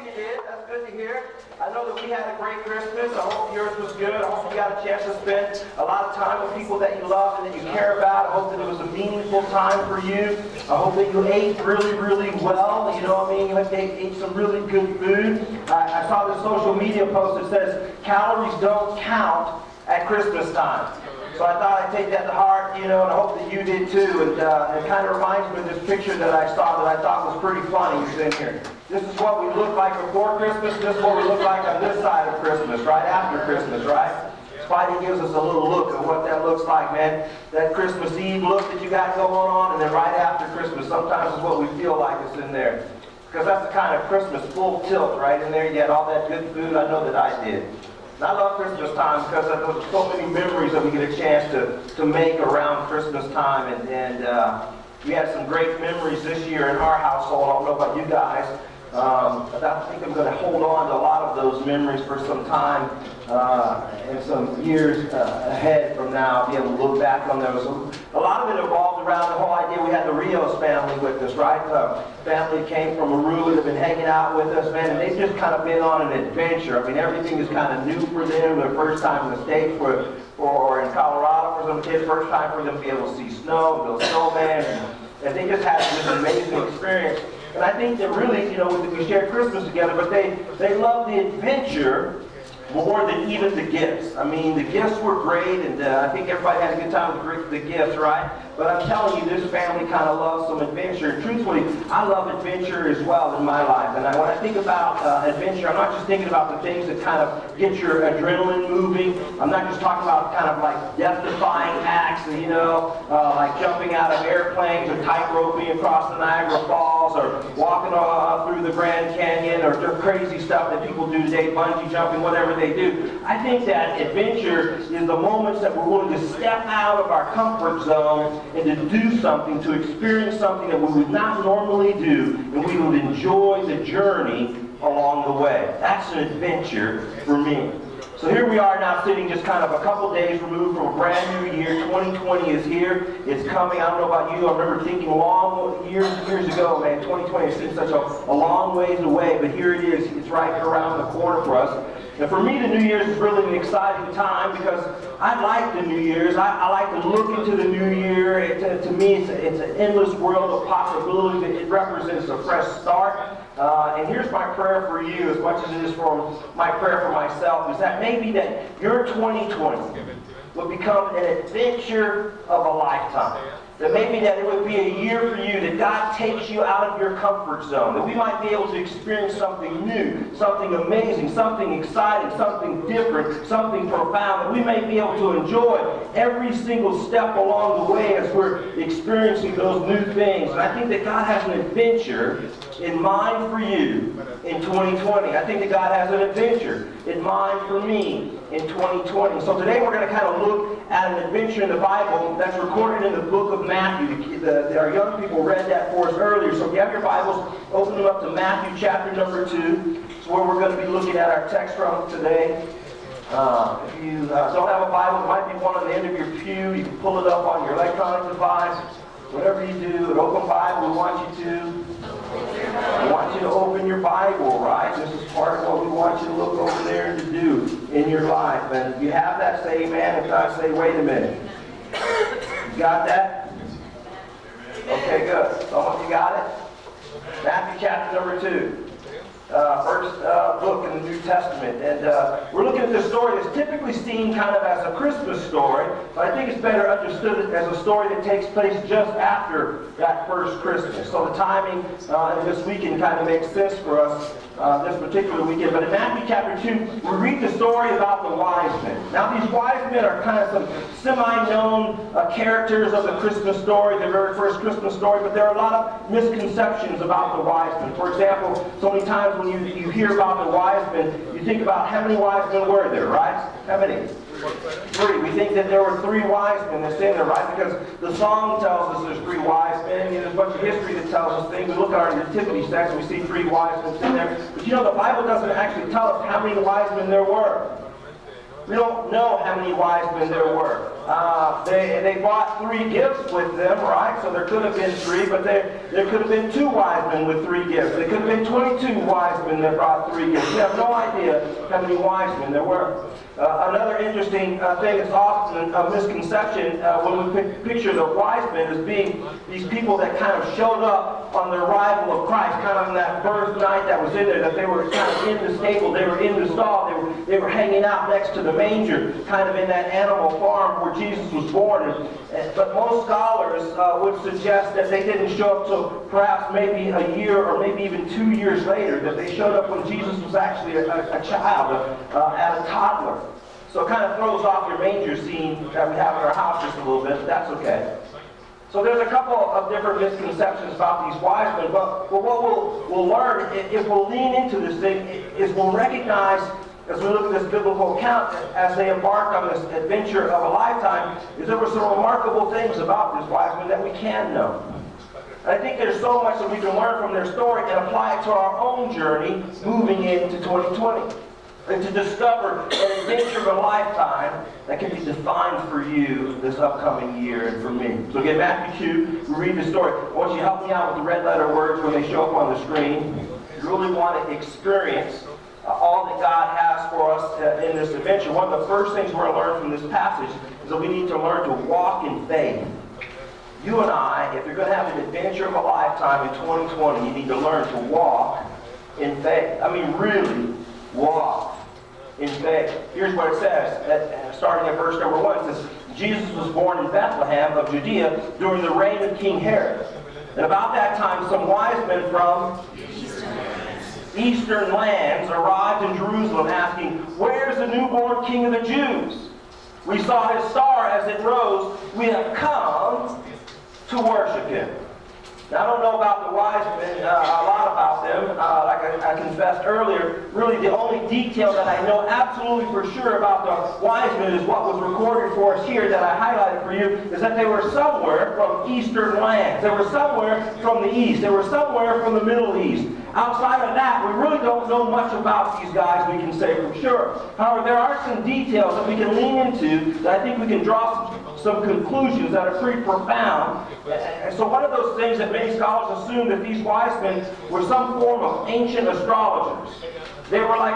you did. That's good to hear. I know that we had a great Christmas. I hope yours was good. I hope you got a chance to spend a lot of time with people that you love and that you care about. I hope that it was a meaningful time for you. I hope that you ate really, really well. You know what I mean? You ate some really good food. I saw this social media post that says, calories don't count at Christmas time. So I thought I'd take that to heart, you know, and I hope that you did too. And it kind of reminds me of this picture that I saw that I thought was pretty funny. It's in here. This is what we look like before Christmas. This is what we look like on this side of Christmas, right after Christmas, right? Spidey gives us a little look at what that looks like, man. That Christmas Eve look that you got going on, and then right after Christmas, sometimes is what we feel like is in there. Because that's the kind of Christmas full tilt right in there. You had all that good food. I know that I did. And I love Christmas time because there's so many memories that we get a chance to make around Christmas time. And we had some great memories this year in our household. I don't know about you guys. But I think I'm going to hold on to a lot of those memories for some time and some years ahead from now, be able to look back on those. A lot of it evolved around the whole idea. We had the Rios family with us, right? Family came from Aruba, they've been hanging out with us, man, and they've just kind of been on an adventure. I mean, everything is kind of new for them. Their first time in the States or in Colorado for some kids, first time for them to be able to see snow, build snowman, and they just had this amazing experience. And I think that really, you know, we shared Christmas together, but they love the adventure more than even the gifts. I mean, the gifts were great, and I think everybody had a good time with the gifts, right? But I'm telling you, this family kind of loves some adventure. And truthfully, I love adventure as well in my life. And when I think about adventure, I'm not just thinking about the things that kind of get your adrenaline moving. I'm not just talking about kind of like death-defying acts, you know, like jumping out of airplanes or tight-roping across the Niagara Falls or walking through the Grand Canyon or the crazy stuff that people do today, bungee jumping, whatever they do. I think that adventure is the moments that we're willing to step out of our comfort zone and to do something, to experience something that we would not normally do, and we would enjoy the journey along the way. That's an adventure for me. So here we are now sitting just kind of a couple days removed from a brand new year. 2020 is here. It's coming. I don't know about you. I remember thinking years ago, man, 2020 seems such a long ways away, but here it is. It's right around the corner for us. And for me, the New Year's is really an exciting time because I like the New Year's. I like to look into the New Year. To me, it's an endless world of possibilities. It represents a fresh start. And here's my prayer for you, as much as it is for my prayer for myself, is that maybe that your 2020 would become an adventure of a lifetime. That maybe that it would be a year for you, that God takes you out of your comfort zone, that we might be able to experience something new, something amazing, something exciting, something different, something profound, that we may be able to enjoy every single step along the way as we're experiencing those new things. And I think that God has an adventure in mind for you in 2020. I think that God has an adventure in mind for me in 2020. So today we're going to kind of look at an adventure in the Bible that's recorded in the book of Matthew. Our young people read that for us earlier. So if you have your Bibles, open them up to Matthew chapter number 2. It's where we're going to be looking at our text from today. If you don't have a Bible, there might be one on the end of your pew. You can pull it up on your electronic device. Whatever you do, an open Bible, we want you to open your Bible, right? This is part of what we want you to look over there and to do in your life. And if you have that, say amen. If not, say wait a minute. You got that? Okay, good. Some of you got it? Matthew chapter number 2. First book in the New Testament. And we're looking at this story that's typically seen kind of as a Christmas story, but I think it's better understood as a story that takes place just after that first Christmas. So the timing this weekend kind of makes sense for us this particular weekend. But in Matthew chapter 2, we read the story about the wise men. Now these wise men are kind of some semi-known characters of the Christmas story, the very first Christmas story, but there are a lot of misconceptions about the wise men. For example, so many times when you hear about the wise men, you think about how many wise men were there, right? How many? 3. We think that there were 3 wise men that's in there, right? Because the song tells us there's 3 wise men. There's a bunch of history that tells us things. We look at our nativity section, we see 3 wise men in there. But you know, the Bible doesn't actually tell us how many wise men there were. We don't know how many wise men there were. They brought 3 gifts with them, right? So there could have been 3, but there could have been 2 wise men with 3 gifts. There could have been 22 wise men that brought 3 gifts. We have no idea how many wise men there were. Another interesting thing is often a misconception when we picture the wise men as being these people that kind of showed up on the arrival of Christ, kind of on that birth night that was in there, that they were kind of in the stable, they were in the stall, they were hanging out next to the manger, kind of in that animal farm where Jesus was born. But most scholars would suggest that they didn't show up till perhaps maybe a year or maybe even 2 years later, that they showed up when Jesus was actually a child, at a toddler. So it kind of throws off your manger scene that we have in our house just a little bit, but that's okay. So there's a couple of different misconceptions about these wise men, but what we'll learn, if we'll lean into this thing, is we'll recognize, as we look at this biblical account, as they embarked on this adventure of a lifetime, is there were some remarkable things about this wise men that we can know. And I think there's so much that we can learn from their story and apply it to our own journey moving into 2020. And to discover an adventure of a lifetime that can be defined for you this upcoming year and for me. So again, Matthew 2, we read the story. I want you to help me out with the red letter words when they show up on the screen. You really want to experience all that God has for us in this adventure. One of the first things we're going to learn from this passage is that we need to learn to walk in faith. You and I, if you're going to have an adventure of a lifetime in 2020, you need to learn to walk in faith. I mean, really walk in faith. Here's what it says, starting at verse number 1. It says, Jesus was born in Bethlehem of Judea during the reign of King Herod. And about that time, some wise men from eastern lands arrived in Jerusalem asking, "Where's the newborn King of the Jews? We saw his star as it rose. We have come to worship him." Now, I don't know about the wise men, a lot about them. Like I confessed earlier, really the only detail that I know absolutely for sure about the wise men is what was recorded for us here that I highlighted for you, is that they were somewhere from eastern lands. They were somewhere from the east. They were somewhere from the Middle East. Outside of that, we really don't know much about these guys, we can say for sure. However, there are some details that we can lean into that I think we can draw some conclusions that are pretty profound. And so one of those things that many scholars assume that these wise men were some form of ancient astrologers. They were like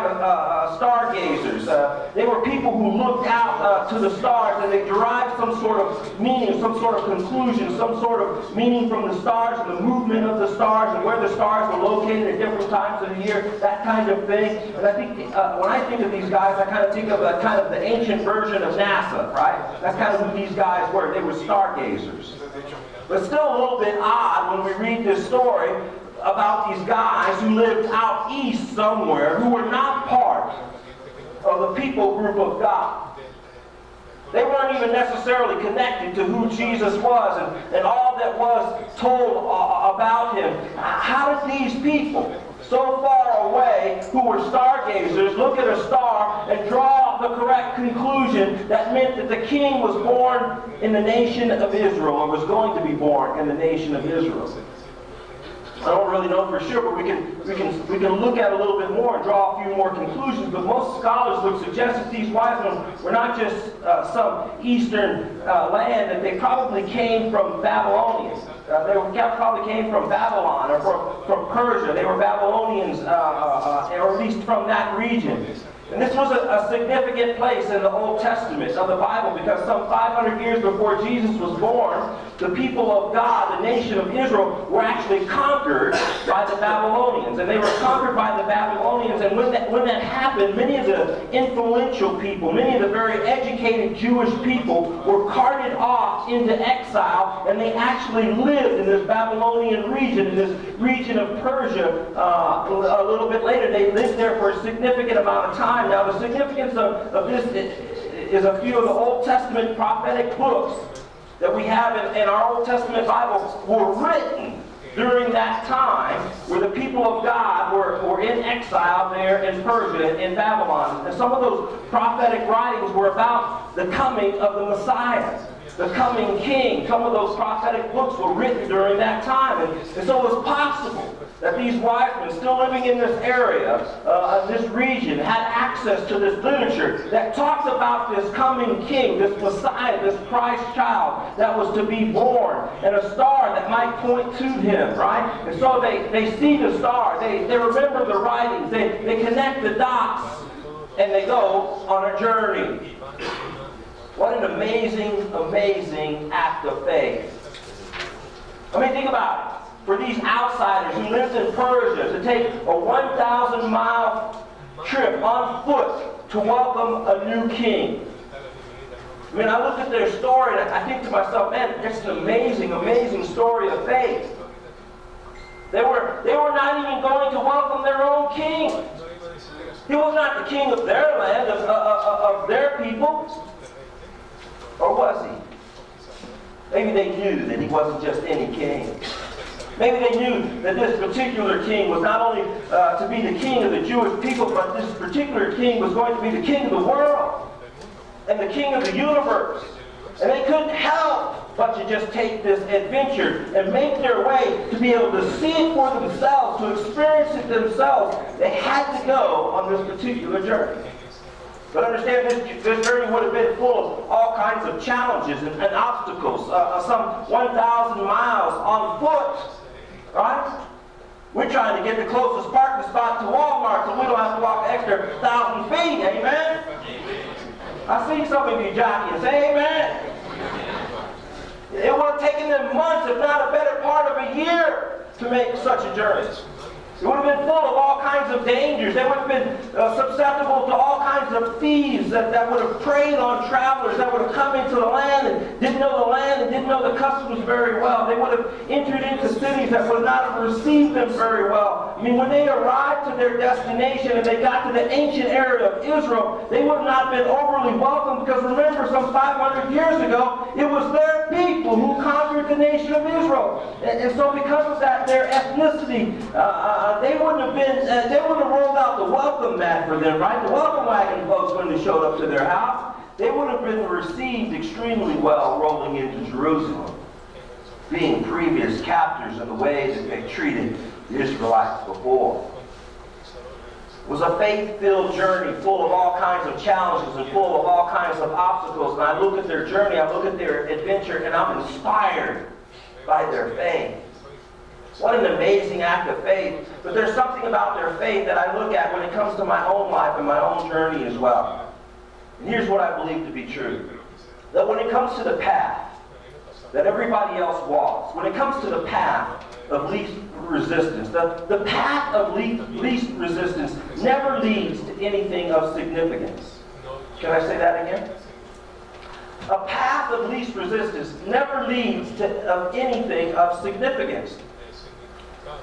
stargazers. They were people who looked out to the stars and they derived some sort of meaning, some sort of conclusion, some sort of meaning from the stars and the movement of the stars and where the stars were located at different times of the year, that kind of thing. And I think when I think of these guys, I kind of think of kind of the ancient version of NASA, right? That's kind of who these guys were. They were stargazers. But still a little bit odd when we read this story about these guys who lived out east somewhere who were not part of the people group of God. They weren't even necessarily connected to who Jesus was and all that was told about him. How did these people so far away who were stargazers look at a star and draw the correct conclusion that meant that the king was born in the nation of Israel or was going to be born in the nation of Israel? I don't really know for sure, but we can look at it a little bit more and draw a few more conclusions. But most scholars would suggest that these wise men were not just some eastern land, that they probably came from Babylonians. They probably came from Babylon or from Persia. They were Babylonians, or at least from that region. And this was a significant place in the Old Testament of the Bible because some 500 years before Jesus was born, the people of God, the nation of Israel, were actually conquered by the Babylonians. And they were conquered by the Babylonians. And when that happened, many of the influential people, many of the very educated Jewish people were carted off into exile. And they actually lived in this Babylonian region, in this region of Persia. A little bit later, they lived there for a significant amount of time. Now, the significance of this is a few of the Old Testament prophetic books that we have in our Old Testament Bible were written during that time where the people of God were in exile there in Persia, in Babylon. And some of those prophetic writings were about the coming of the Messiah. the coming king. Some of those prophetic books were written during that time. And so it was possible that these wise men still living in this area, this region, had access to this literature that talks about this coming king, this Messiah, this Christ child that was to be born, and a star that might point to him, right? And so they see the star, they remember the writings, they connect the dots, and they go on a journey. What an amazing, amazing act of faith. I mean, think about it. For these outsiders who lived in Persia to take a 1,000-mile trip on foot to welcome a new king. I mean, I look at their story and I think to myself, man, it's an amazing, amazing story of faith. They were not even going to welcome their own king. He was not the king of their land, of their people. Or was he? Maybe they knew that he wasn't just any king. Maybe they knew that this particular king was not only to be the king of the Jewish people, but this particular king was going to be the king of the world and the king of the universe. And they couldn't help but to just take this adventure and make their way to be able to see it for themselves, to experience it themselves. They had to go on this particular journey. But understand, this journey would have been full of all kinds of challenges and obstacles. Some 1,000 miles on foot, right? We're trying to get the closest parking spot to Walmart so we don't have to walk an extra 1,000 feet. Amen? I see some of you jockeying. Say amen. It would have taken them months, if not a better part of a year, to make such a journey. It would have been full of all kinds of dangers. They would have been susceptible to all kinds of thieves that would have preyed on travelers, that would have come into the land and didn't know the land and didn't know the customs very well. They would have entered into cities that would not have received them very well. I mean, when they arrived to their destination and they got to the ancient area of Israel, they would not have been overly welcome because remember, some 500 years ago, it was their people who conquered the nation of Israel. And so because of that, their ethnicity, they wouldn't have rolled out the welcome mat for them, right? The welcome wagon folks, when they showed up to their house, they would have been received extremely well rolling into Jerusalem, being previous captors in the way that they treated the Israelites before. It was a faith-filled journey full of all kinds of challenges and full of all kinds of obstacles. And I look at their journey, I look at their adventure, and I'm inspired by their faith. What an amazing act of faith. But there's something about their faith that I look at when it comes to my own life and my own journey as well. And here's what I believe to be true. That when it comes to the path that everybody else walks, when it comes to the path of least resistance, the path of least resistance never leads to anything of significance. Can I say that again? A path of least resistance never leads to anything of significance.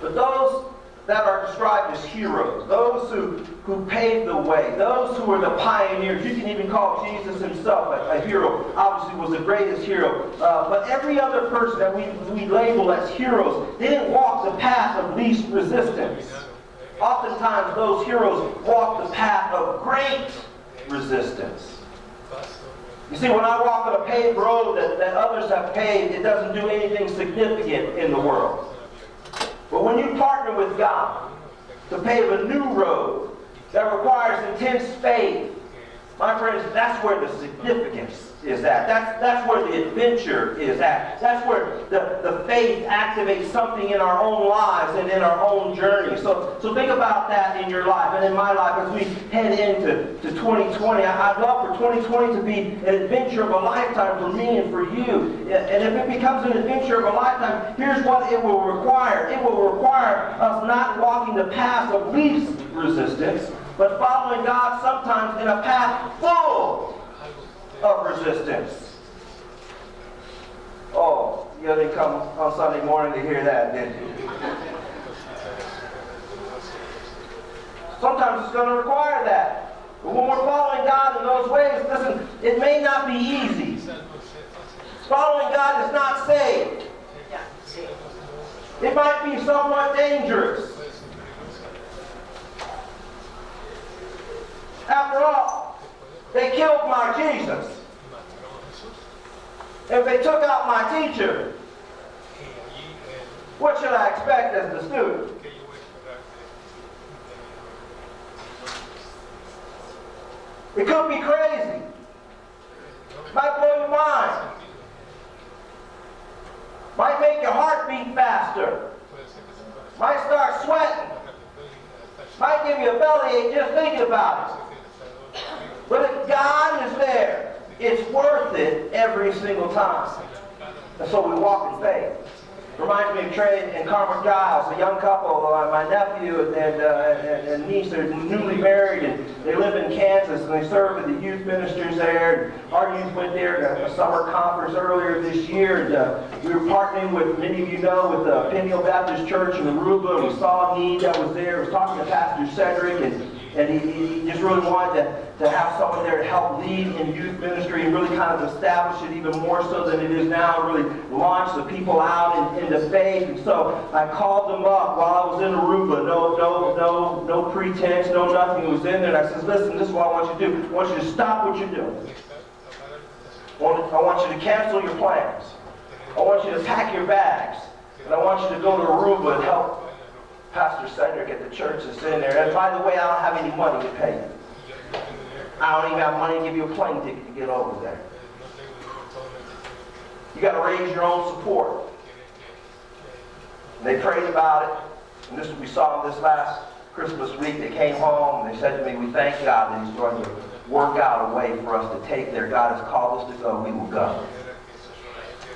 But those that are described as heroes, those who paved the way, those who were the pioneers, you can even call Jesus himself a hero, obviously was the greatest hero. But every other person that we label as heroes, they didn't walk the path of least resistance. Oftentimes those heroes walk the path of great resistance. You see, when I walk on a paved road that others have paved, it doesn't do anything significant in the world. But when you partner with God to pave a new road that requires intense faith, my friends, that's where the significance is at. That's where the adventure is at. That's where the faith activates something in our own lives and in our own journey. So think about that in your life and in my life as we head into 2020. I'd love for 2020 to be an adventure of a lifetime for me and for you. And if it becomes an adventure of a lifetime, here's what it will require. It will require us not walking the path of least resistance, but following God sometimes in a path full of resistance. Oh, you didn't come on Sunday morning to hear that, did you? Sometimes it's going to require that. But when we're following God in those ways, listen, it may not be easy. Following God is not safe. It might be somewhat dangerous. After all, they killed my Jesus. If they took out my teacher, what should I expect as the student? It could be crazy. Might blow your mind. Might make your heart beat faster. Might start sweating. Might give you a bellyache just thinking about it. But if God is there, it's worth it every single time. And so we walk in faith. Reminds me of Trey and Carmen Giles, a young couple, my nephew and niece. They're newly married, and they live in Kansas, and they serve with the youth ministers there. And our youth went there to a summer conference earlier this year, and we were partnering with, many of you know, with the Peniel Baptist Church in Aruba, and we saw a need that was there. I was talking to Pastor Cedric, and he just really wanted to have someone there to help lead in youth ministry and really kind of establish it even more so than it is now, really launch the people out into faith. And so I called them up while I was in Aruba. No pretense, no nothing. It was in there, and I said, listen, this is what I want you to do. I want you to stop what you're doing. I want you to cancel your plans. I want you to pack your bags. And I want you to go to Aruba and help Pastor Cedric at the church that's in there. And by the way, I don't have any money to pay you. I don't even have money to give you a plane ticket to get over there. You got to raise your own support. And they prayed about it. And this we saw this last Christmas week. They came home and they said to me, we thank God that He's going to work out a way for us to take there. God has called us to go. We will go.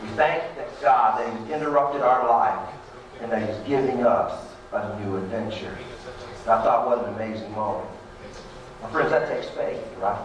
We thank God that He's interrupted our life and that He's giving us a new adventure. And I thought, what an amazing moment. My friends, that takes faith, right?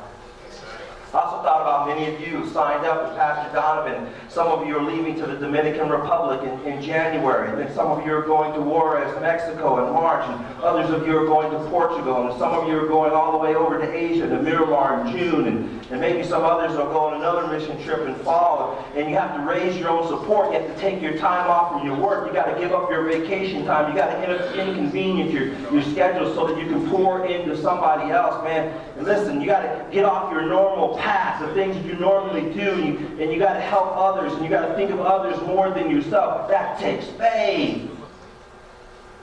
I also thought about many of you who signed up with Pastor Donovan. Some of you are leaving to the Dominican Republic in January. And then some of you are going to Juarez, Mexico in March. And others of you are going to Portugal. And some of you are going all the way over to Asia, to Miramar in June. And maybe some others are going another mission trip in fall. And you have to raise your own support. You have to take your time off from your work. You got to give up your vacation time. You got to inconvenience your schedule so that you can pour into somebody else, man. And listen, you got to get off your normal path, the things you normally do, and you got to help others, and you got to think of others more than yourself. That takes faith.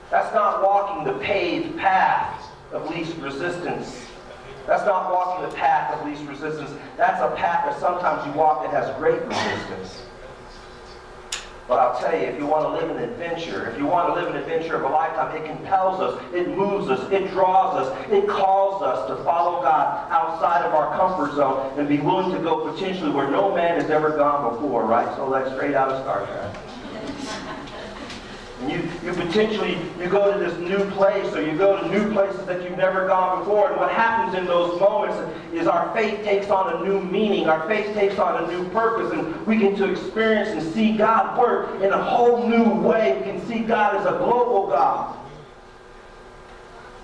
That's not walking the paved path of least resistance. That's not walking the path of least resistance. That's a path that sometimes you walk that has great resistance. But I'll tell you, if you want to live an adventure, if you want to live an adventure of a lifetime, it compels us, it moves us, it draws us, it calls us to follow God outside of our comfort zone and be willing to go potentially where no man has ever gone before, right? So that's straight out of Star Trek. And you go to this new place, or you go to new places that you've never gone before, and what happens in those moments is our faith takes on a new meaning, our faith takes on a new purpose, and we get to experience and see God work in a whole new way. We can see God as a global God.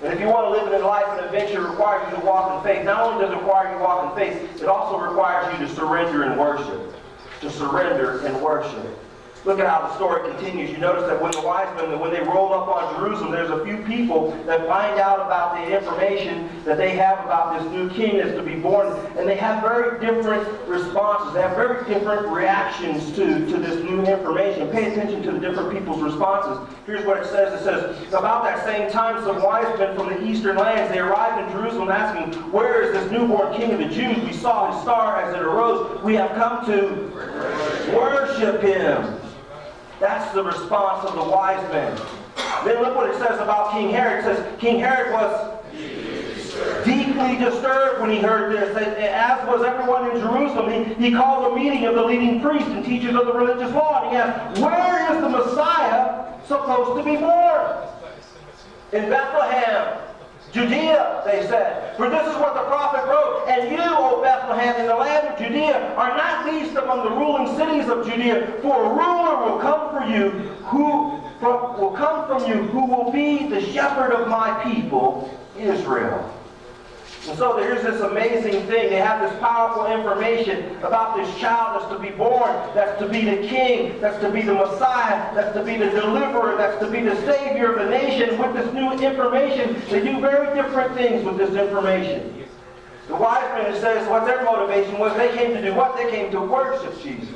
And if you want to live in a life and adventure, it requires you to walk in faith. Not only does it require you to walk in faith, it also requires you to surrender and worship. To surrender and worship. Look at how the story continues. You notice that when the wise men, when they roll up on Jerusalem, there's a few people that find out about the information that they have about this new king that's to be born, and they have very different responses. They have very different reactions to this new information. Pay attention to the different people's responses. Here's what it says. It says, about that same time, some wise men from the eastern lands, they arrived in Jerusalem asking, where is this newborn king of the Jews? We saw his star as it arose. We have come to worship him. That's the response of the wise men. Then look what it says about King Herod. It says, King Herod was deeply disturbed when he heard this, as was everyone in Jerusalem. He called a meeting of the leading priests and teachers of the religious law, and he asked, where is the Messiah supposed to be born? In Bethlehem, Judea, they said. For this is what the prophet wrote, and you, O Bethlehem, in the land of Judea, are not least among the ruling cities of Judea, for a ruler will come from you who will be the shepherd of my people, Israel. And so here's this amazing thing. They have this powerful information about this child that's to be born, that's to be the king, that's to be the Messiah, that's to be the deliverer, that's to be the savior of the nation. With this new information, they do very different things with this information. The wise men, it says, what their motivation was, they came to do what? They came to worship Jesus.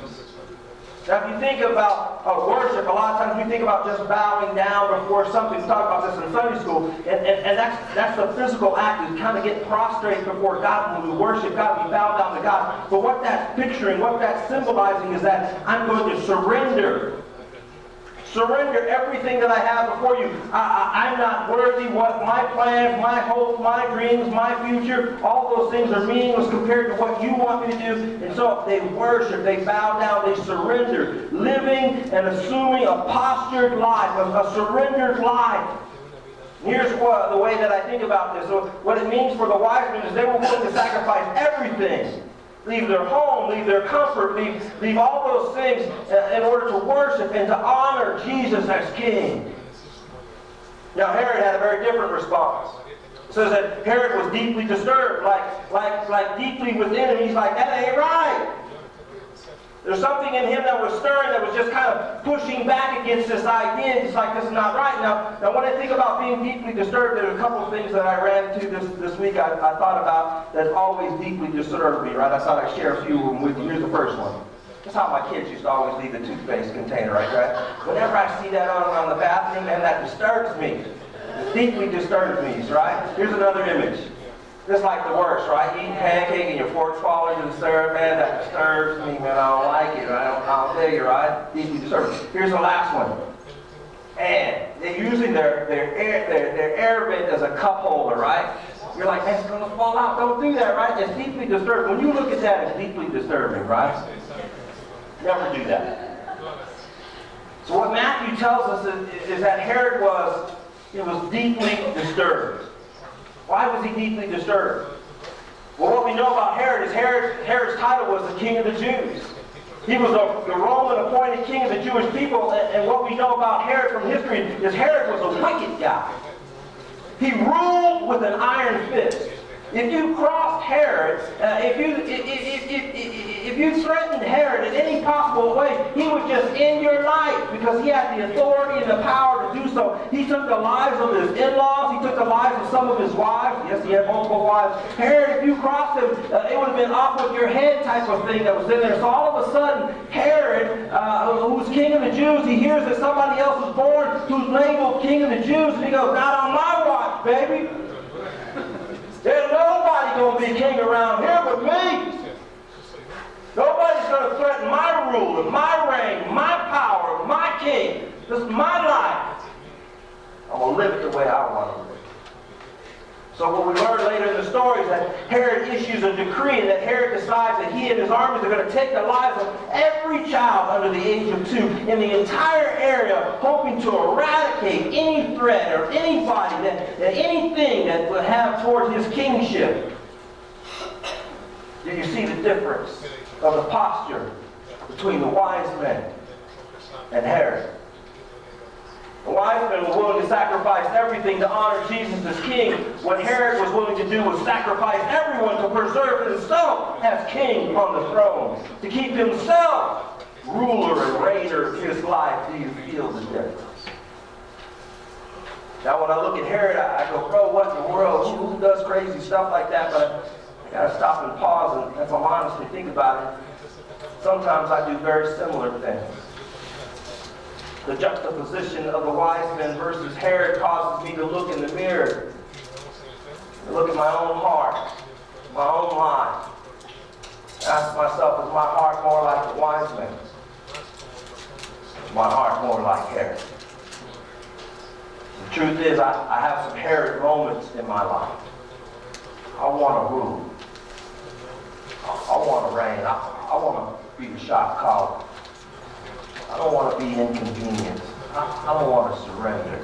Now, if you think about worship, a lot of times we think about just bowing down before something. We talk about this in Sunday school, and that's the physical act, is kind of get prostrate before God. When we worship God, we bow down to God. But what that's picturing, what that's symbolizing is that I'm going to surrender. Surrender everything that I have before you. I'm not worthy. What my plans, my hopes, my dreams, my future, all those things are meaningless compared to what you want me to do. And so they worship, they bow down, they surrender, living and assuming a postured life, a surrendered life. Here's the way that I think about this. So what it means for the wise men is they were willing to sacrifice everything. Leave their home, leave their comfort, leave all those things in order to worship and to honor Jesus as King. Now Herod had a very different response. It says that Herod was deeply disturbed, like deeply within him. He's like, that ain't right. There's something in him that was stirring, that was just kind of pushing back against this idea. It's like, this is not right. Now when I think about being deeply disturbed, there's a couple of things that I ran into this week I thought about that always deeply disturbed me, right? I thought I'd share a few of them with you. Here's the first one. That's how my kids used to always leave the toothpaste container, right? Whenever I see that on the bathroom, and that disturbs me. It deeply disturbs me, right? Here's another image. Just like the worst, right? Eating pancake and your fork falling into the syrup, man, that disturbs me, man. I don't like it, right? I'll tell you, right? Deeply disturbing. Here's the last one. And they're using their air vent as a cup holder, right? You're like, man, it's going to fall out. Don't do that, right? It's deeply disturbing. When you look at that, it's deeply disturbing, right? Never do that. So what Matthew tells us is that Herod was deeply disturbed. Why was he deeply disturbed? Well, what we know about Herod is Herod's title was the King of the Jews. He was the Roman appointed king of the Jewish people, and what we know about Herod from history is Herod was a wicked guy. He ruled with an iron fist. If you crossed Herod, if you threatened Herod in any possible way, he would just end your life because he had the authority and the power to do so. He took the lives of his in-laws. He took the lives of some of his wives. Yes, he had multiple wives. Herod, if you crossed him, it would have been off with your head type of thing that was in there. So all of a sudden, Herod, who's king of the Jews, he hears that somebody else is born who's labeled king of the Jews, and he goes, not on my watch, baby. There's nobody going to be king around here but me. Nobody's going to threaten my rule, and my reign, my power, my king. This is my life. I'm going to live it the way I want to live. So what we learn later in the story is that Herod issues a decree, and that Herod decides that he and his armies are going to take the lives of every child under the age of 2 in the entire area, hoping to eradicate any threat or anybody, that anything that would have towards his kingship. Do you see the difference of the posture between the wise men and Herod? The wise men were willing to sacrifice everything to honor Jesus as king. What Herod was willing to do was sacrifice everyone to preserve himself as king on the throne, to keep himself ruler and reigner of his life. Do you feel the difference? Now when I look at Herod, I go, bro, what in the world? Who does crazy stuff like that? But I got to stop and pause and, if I'm honest, and think about it. Sometimes I do very similar things. The juxtaposition of the wise men versus Herod causes me to look in the mirror, to look at my own heart, my own life. Ask myself, is my heart more like the wise men? Is my heart more like Herod? The truth is, I have some Herod moments in my life. I want to rule. I want to reign. I want to be the shot caller. I don't want to be inconvenienced. I don't want to surrender.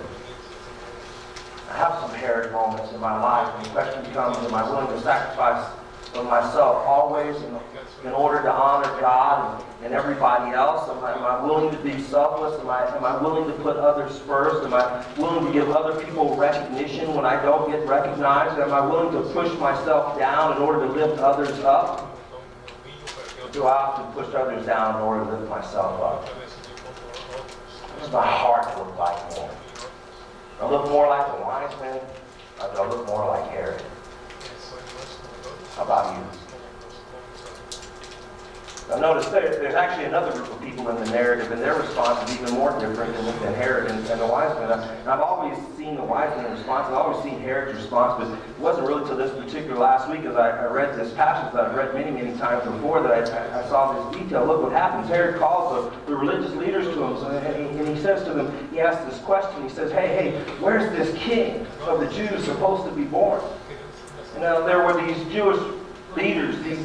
I have some Herod moments in my life, and the question becomes, am I willing to sacrifice of myself always in order to honor God and everybody else? Am I willing to be selfless? Am I willing to put others first? Am I willing to give other people recognition when I don't get recognized? Am I willing to push myself down in order to lift others up? Or do I often push others down in order to lift myself up? What does my heart look like more? Do I look more like the wise men? Or do I look more like Herod? How about you? Now notice there's actually another group of people in the narrative, and their response is even more different than Herod and the wise men. I've always seen the wise men response. I've always seen Herod's response, but it wasn't really until this particular last week as I read this passage that I've read many, many times before that I saw this detail. Look what happens. Herod calls the religious leaders to him, and he says to them, he asks this question. He says, hey, where's this king of the Jews supposed to be born? And now there were these Jewish leaders, these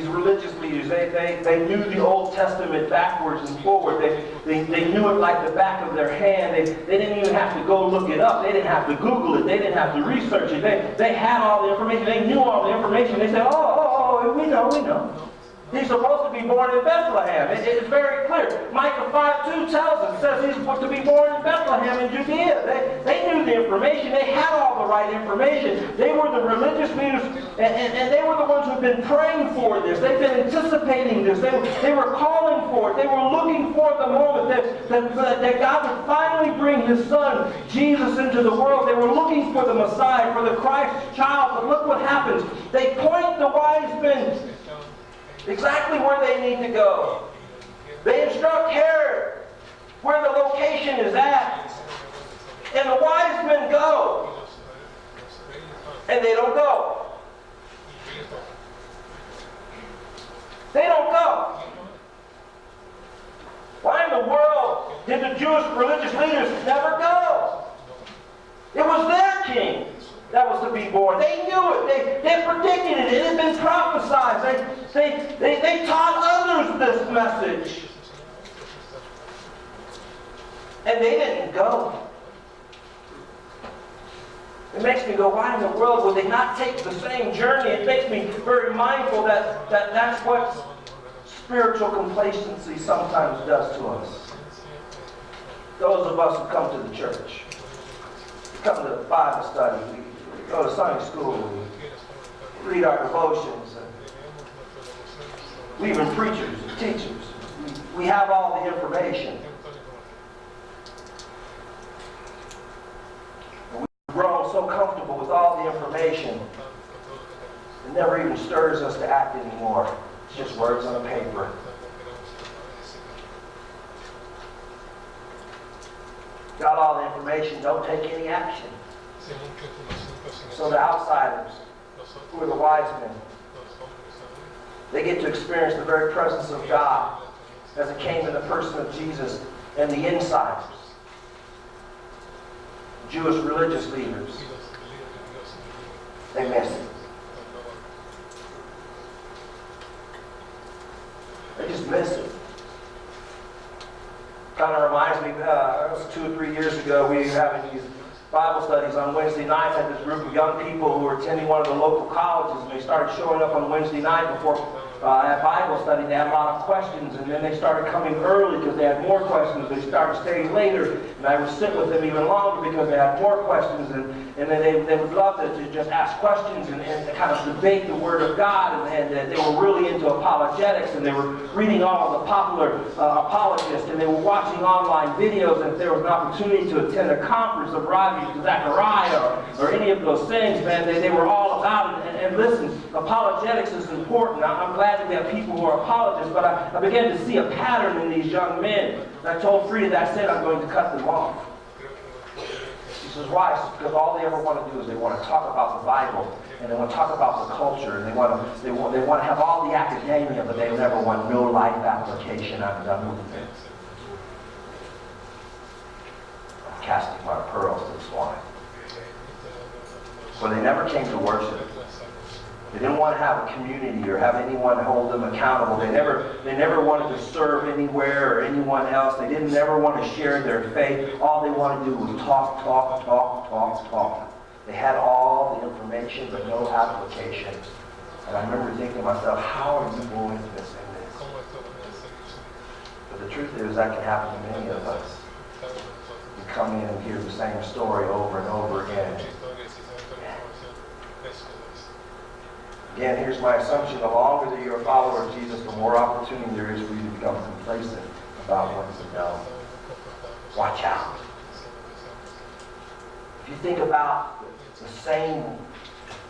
religious leaders. They knew the Old Testament backwards and forward. They knew it like the back of their hand. They didn't even have to go look it up. They didn't have to Google it. They didn't have to research it. They had all the information. They knew all the information. They said, oh, we know. He's supposed to be born in Bethlehem. It's very clear. Micah 5:2 tells us, says he's supposed to be born in Bethlehem in Judea. They knew the information. They had all the right information. They were the religious leaders, and they were the ones who've been praying for this. They've been anticipating this. They were calling for it. They were looking for the moment that God would finally bring His Son, Jesus, into the world. They were looking for the Messiah, for the Christ child. But look what happens. They point the wise men exactly where they need to go. They instruct Herod where the location is at. And the wise men go. And they don't go. They don't go. Why in the world did the Jewish religious leaders never go? It was their king that was to be born. They knew it. They predicted it. It had been prophesied. They taught others this message. And they didn't go. It makes me go, why in the world would they not take the same journey? It makes me very mindful that that's what spiritual complacency sometimes does to us. Those of us who come to the church, we come to Bible study, we go to Sunday school, we read our devotions, we even preachers and teachers. We have all the information. And we've grown so comfortable with all the information, it never even stirs us to act anymore. It's just words on a paper. Got all the information, don't take any action. So the outsiders, who are the wise men, they get to experience the very presence of God as it came in the person of Jesus. And the insiders, Jewish religious leaders, they miss it. They just miss it. Kind of reminds me, it was 2 or 3 years ago, we were having these Bible studies on Wednesday nights. I had this group of young people who were attending one of the local colleges, and they started showing up on Wednesday night before at Bible study. They had a lot of questions, and then they started coming early because they had more questions. They started staying later, and I would sit with them even longer because they had more questions, and then they would love to just ask questions and kind of debate the Word of God, and they were really into apologetics, and they were reading all of the popular apologists, and they were watching online videos, and if there was an opportunity to attend a conference of Ravi Zachariah or any of those things, man, they were all about it. And listen, apologetics is important. I'm glad that we have people who are apologists, but I began to see a pattern in these young men. And I told Frida that I said I'm going to cut them off. She says, why? She says, because all they ever want to do is they want to talk about the Bible, and they want to talk about the culture, and they want to have all the academia, but they never want no life application. I'm done with it. I'm casting my pearls to the swine. So they never came to worship. They didn't want to have a community or have anyone hold them accountable. They never wanted to serve anywhere or anyone else. They didn't never want to share their faith. All they wanted to do was talk. They had all the information but no application. And I remember thinking to myself, how are you boys missing this? But the truth is that can happen to many of us. We come in and hear the same story over and over again. Again, here's my assumption. The longer that you're a follower of Jesus, the more opportunity there is for you to become complacent about what you know. Watch out. If you think about the same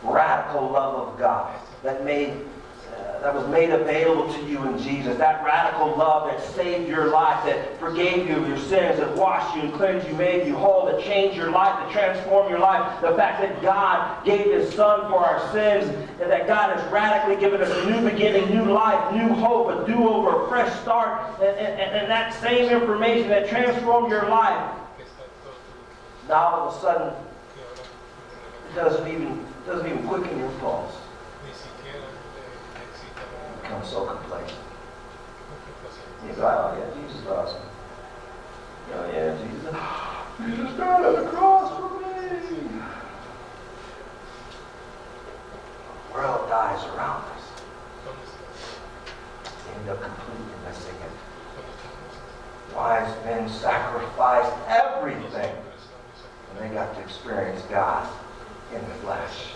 radical love of God that was made available to you in Jesus. That radical love that saved your life, that forgave you of your sins, that washed you and cleansed you, made you whole, that changed your life, that transformed your life. The fact that God gave His Son for our sins, and that God has radically given us a new beginning, new life, new hope, a do-over, a fresh start. And that same information that transformed your life, now all of a sudden, it doesn't even quicken your pulse. Become so complacent. You go, oh yeah, Jesus loves me. Oh yeah, Jesus died on the cross for me. The world dies around us. They end up completely missing it. Wise men sacrificed everything, and they got to experience God in the flesh.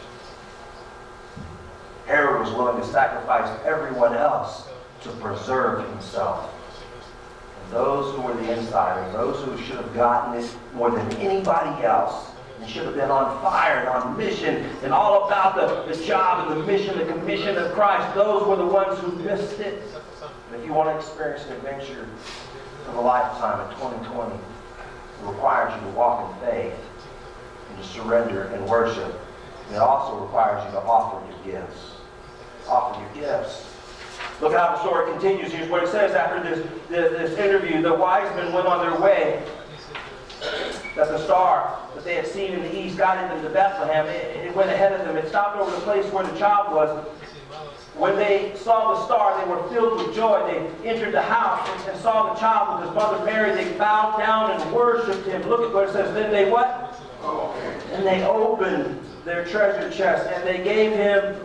Herod was willing to sacrifice everyone else to preserve himself. And those who were the insiders, those who should have gotten it more than anybody else, and should have been on fire and on mission and all about the job and the mission, the commission of Christ, those were the ones who missed it. And if you want to experience an adventure of a lifetime in 2020, it requires you to walk in faith and to surrender and worship. And it also requires you to offer your gifts. Offer your gifts. Look how the story continues. Here's what it says after this interview. The wise men went on their way. That the star that they had seen in the east guided them to Bethlehem. It went ahead of them. It stopped over the place where the child was. When they saw the star, they were filled with joy. They entered the house and saw the child with his mother Mary. They bowed down and worshipped him. Look at what it says. Then they what? And they opened their treasure chest and they gave him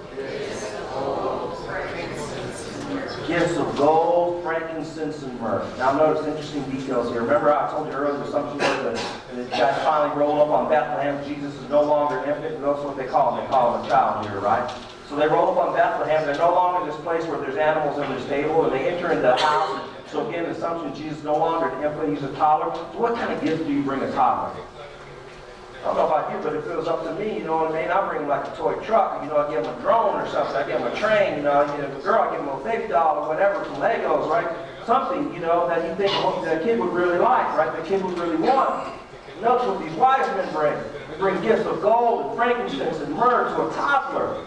gifts of gold, frankincense, and myrrh. Now notice interesting details here. Remember I told you earlier the assumption was that the guys finally rolled up on Bethlehem. Jesus is no longer an infant. Notice what they call him. They call him a child here, right? So they roll up on Bethlehem. They're no longer this place where there's animals in the stable, and they enter into the house. So again, the assumption Jesus is no longer an infant. He's a toddler. So what kind of gift do you bring a toddler? I don't know about you, but if it was up to me, you know what I mean? I'd bring him like a toy truck. You know, I'd give him a drone or something. I'd give him a train. You know, if a girl, I'd give him a baby doll or whatever from Legos, right? Something, you know, that you think that a kid would really like, right? The kid would really want. Notice what these wise men bring. They bring gifts of gold and frankincense and myrrh to a toddler.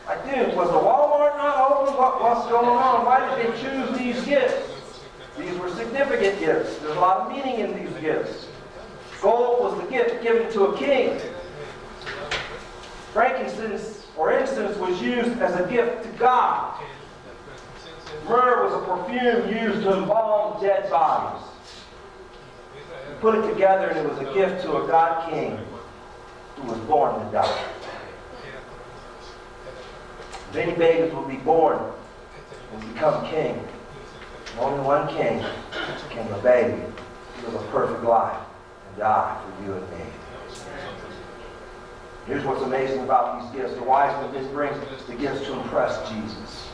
Like, dude, was the Walmart not open? What's going on? Why did they choose these gifts? These were significant gifts. There's a lot of meaning in these gifts. Gold was the gift given to a king. Frankincense or incense was used as a gift to God. Myrrh was a perfume used to embalm dead bodies. You put it together and it was a gift to a God king who was born to die. Many babies will be born and become king. Only one king became a baby. He lived a perfect life. Die for you and me. Here's what's amazing about these gifts. The wise men didn't bring the gifts to impress Jesus.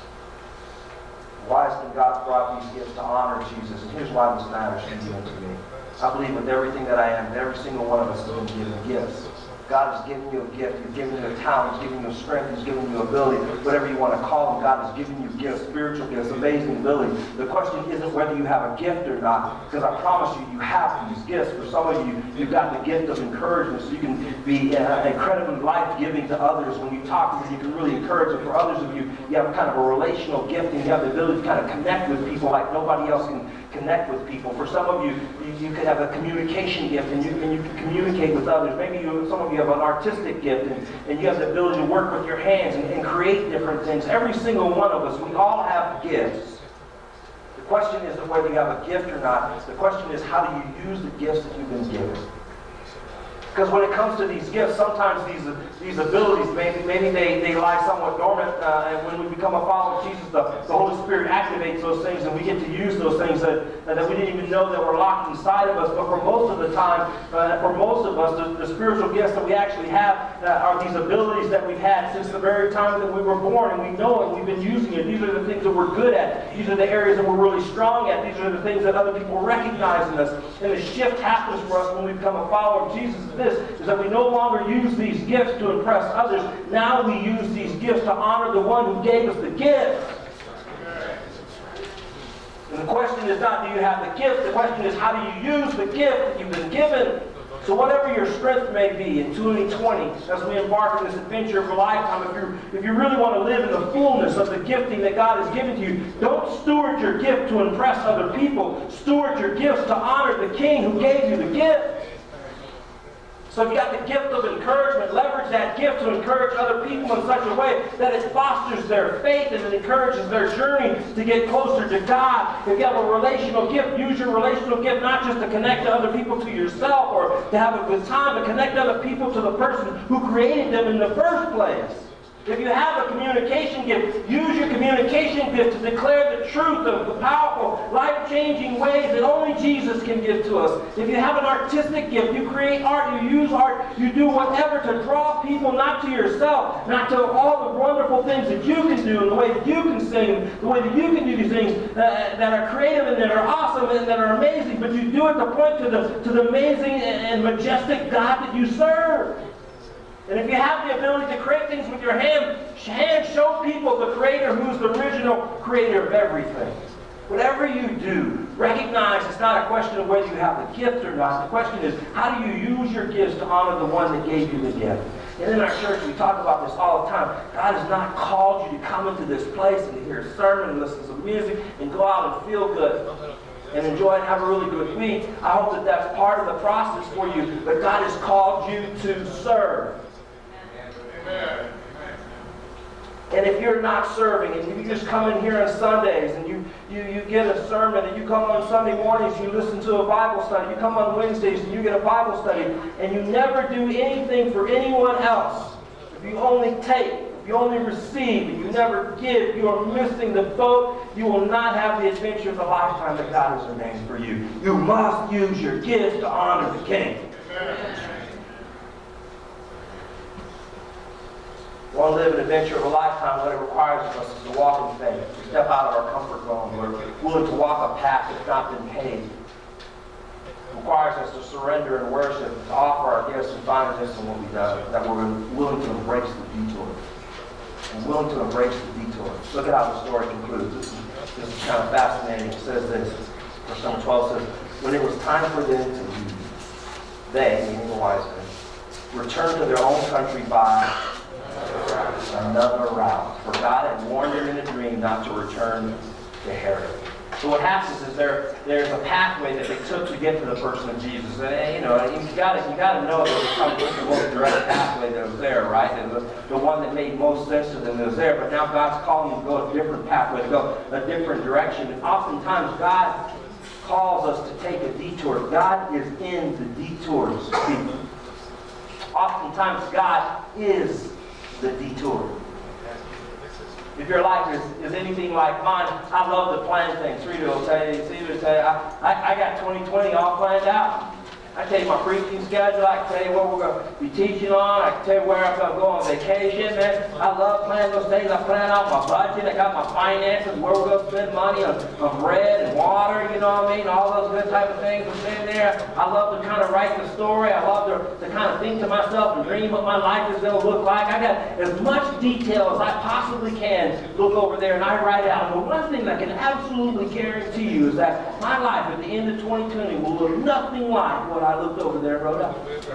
The wise men God brought these gifts to honor Jesus. And here's why this matters to you and to me. I believe with everything that I am, every single one of us has been given gifts. God has given you a gift. He's given you a talent. He's given you strength. He's given you ability. Whatever you want to call them, God has given you gifts, spiritual gifts, amazing ability. The question isn't whether you have a gift or not, because I promise you, you have these gifts. For some of you, you've got the gift of encouragement, so you can be incredibly life-giving to others. When you talk to them, you can really encourage them. For others of you, you have kind of a relational gift, and you have the ability to kind of connect with people like nobody else can connect with people. For some of you, you could have a communication gift, and you can communicate with others. Maybe some of you have an artistic gift, and you have the ability to work with your hands and create different things. Every single one of us, we all have gifts. The question isn't whether you have a gift or not. The question is, how do you use the gifts that you've been given? Because when it comes to these gifts, sometimes these abilities, maybe they lie somewhat dormant, and when we become a follower of Jesus, the Holy Spirit activates those things, and we get to use those things that we didn't even know that were locked inside of us. But for most of the time, for most of us, the spiritual gifts that we actually have are these abilities that we've had since the very time that we were born, and we know it, we've been using it. These are the things that we're good at. These are the areas that we're really strong at. These are the things that other people recognize in us. And the shift happens for us when we become a follower of Jesus. this, is that we no longer use these gifts to impress others. Now we use these gifts to honor the one who gave us the gift. And the question is not, do you have the gift? The question is, how do you use the gift that you've been given? So whatever your strength may be in 2020, as we embark on this adventure of a lifetime, if you really want to live in the fullness of the gifting that God has given to you, don't steward your gift to impress other people. Steward your gifts to honor the King who gave you the gift. So if you got the gift of encouragement, leverage that gift to encourage other people in such a way that it fosters their faith and it encourages their journey to get closer to God. If you have a relational gift, use your relational gift not just to connect to other people to yourself or to have a good time, but connect other people to the person who created them in the first place. If you have a communication gift, use your communication gift to declare the truth of the powerful, life-changing ways that only Jesus can give to us. If you have an artistic gift, you create art, you use art, you do whatever to draw people not to yourself, not to all the wonderful things that you can do, and the way that you can sing, the way that you can do these things that are creative and that are awesome and that are amazing, but you do it to point to the amazing and majestic God that you serve. And if you have the ability to create things with your hand, show people the Creator who's the original creator of everything. Whatever you do, recognize it's not a question of whether you have the gift or not. The question is, how do you use your gifts to honor the one that gave you the gift? And in our church, we talk about this all the time. God has not called you to come into this place and to hear a sermon and listen to some music and go out and feel good and enjoy and have a really good week. I hope that that's part of the process for you. But God has called you to serve. And if you're not serving, and you just come in here on Sundays, and you get a sermon, and you come on Sunday mornings, you listen to a Bible study, you come on Wednesdays, and you get a Bible study, and you never do anything for anyone else, if you only take, if you only receive, and you never give, you are missing the boat. You will not have the adventure of a lifetime that God has ordained for you. You must use your gifts to honor the King. We want to live an adventure of a lifetime. What it requires of us is to walk in faith, to step out of our comfort zone. We're willing to walk a path that's not been paved. It requires us to surrender and worship, to offer our gifts and find this in what we do, that we're willing to embrace the detour. And willing to embrace the detour. Look at how the story concludes. This is kind of fascinating. It says this. Verse number 12 says, when it was time for them to leave, they, meaning the wise men, returned to their own country by another route. For God had warned them in a dream not to return to Herod. So what happens is there's a pathway that they took to get to the person of Jesus. And you got to know that it was the most direct pathway that was there, right? And the one that made most sense to them that was there. But now God's calling you to go a different pathway, to go a different direction. And oftentimes God calls us to take a detour. God is in the detours, people. Oftentimes God is the detour. If your life is anything like mine, I love to plan things. Rita will tell you, I got 2020 all planned out. I can tell you my preaching schedule. I can tell you what we're going to be teaching on. I can tell you where I'm going to go on vacation, man. I love planning those things. I plan out my budget. I got my finances, where we're going to spend money on bread and water, you know what I mean? All those good type of things are in there. I love to kind of write the story. I love to kind of think to myself and dream what my life is going to look like. I got as much detail as I possibly can look over there, and I write it out. And the one thing that I can absolutely guarantee you is that my life at the end of 2020 will look nothing like what I looked over there and wrote up. If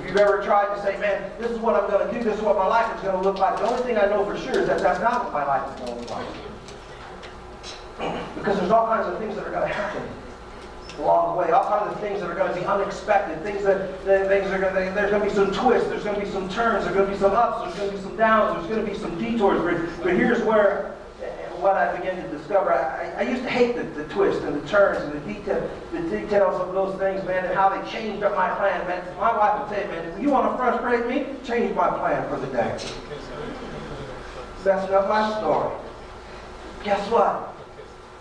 you've ever tried to say, man, this is what I'm going to do, this is what my life is going to look like, the only thing I know for sure is that that's not what my life is going to look like. Because there's all kinds of things that are going to happen along the way, all kinds of things that are going to be unexpected, there's going to be some twists, there's going to be some turns, there's going to be some ups, there's going to be some downs, there's going to be some detours. But here's where what I began to discover. I used to hate the twists and the turns and the details of those things, man, and how they changed up my plan, man. My wife would say, man, if you want to frustrate me, change my plan for the day. Messing up my story. Guess what?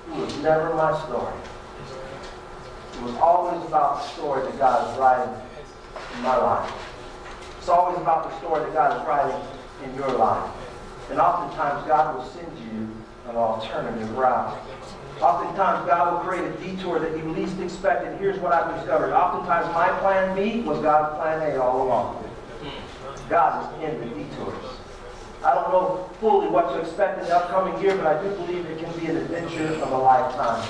It was never my story. It was always about the story that God is writing in my life. It's always about the story that God is writing in your life. And oftentimes God will send you an alternative route. Oftentimes, God will create a detour that you least expect, and here's what I've discovered. Oftentimes, my plan B was God's plan A all along. God is in the detours. I don't know fully what to expect in the upcoming year, but I do believe it can be an adventure of a lifetime.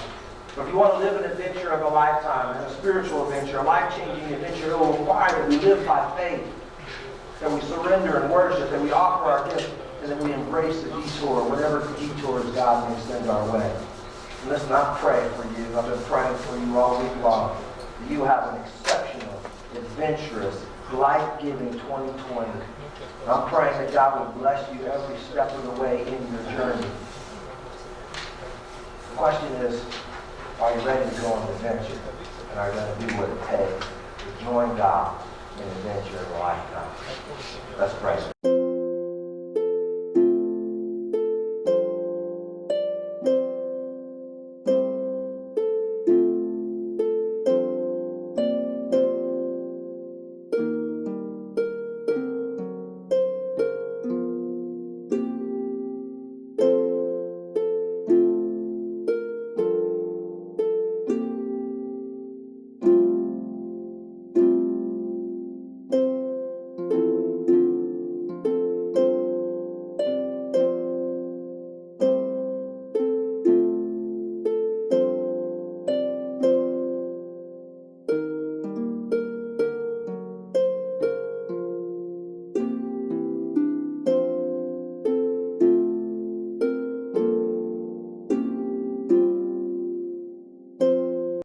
So if you want to live an adventure of a lifetime, and a spiritual adventure, a life-changing adventure, it will require that we live by faith, that we surrender and worship, that we offer our gifts, and that we embrace the detour, whatever detours God may send our way. And listen, I'm praying for you. I've been praying for you all week long. That you have an exceptional, adventurous, life-giving 2020. And I'm praying that God will bless you every step of the way in your journey. The question is, are you ready to go on an adventure? And are you going to do what it takes to join God in an adventure of a lifetime? Let's pray.